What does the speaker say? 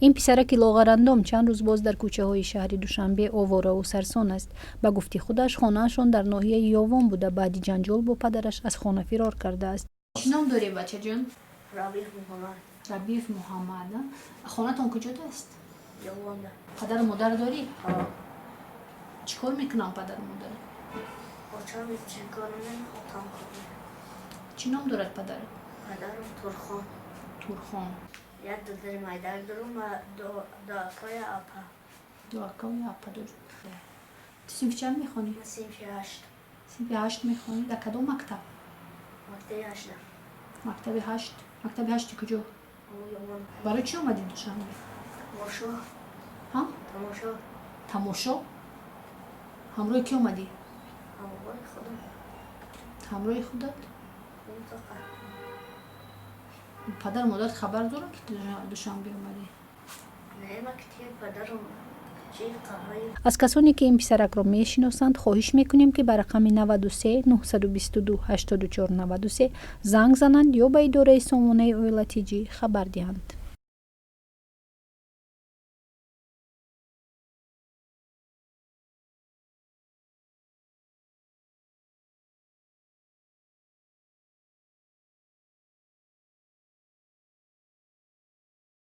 ин писараки лоғарандом чанд рӯз боз дар кӯчаҳои шаҳри Душанбе овораю сарсон аст. Ба гуфти худаш хонаашон дар ноҳияи Ёвон буда баъди ҷанҷол бо падараш аз хона фирор кардааст. Чӣ ном дорӣ бачаҷон? Рабиев Муҳаммад. Хонатон куҷода аст? Ёвон. Падару модар дорӣ? Чӣ кор мекунанд падару модар? Чӣ ном дорад падарат? Падарам Турхон. Турхон. Я додари майдар дорум ва дуакои апа. Дуакои апа дорад. Ту синфи чанд мехонӣ? Синфи 8. Синфи 8 мехонӣ. Дар кадом мактаб? Мактаби 8. Мактаби 8. Мактаби 8 куҷо? Ёвон. Барои чӣ омадӣ Душанбе? Тамошо. Ҳа? Тамошо. Тамошо? ҳамроҳи кӣ омадӣ? Ҳамроҳи худам. ҳамроҳи худат? Мутақа. Падару модар хабар дорад ки Душанбе омадӣ? Не, вақти падарам чӣ қаҳои. аз касоне ки ин писаракро мешиносанд хоҳиш мекунем ки ба рақами 93 922 84 93 занг зананд ё ба идораи сомонаи Оила-Тч хабар диҳанд.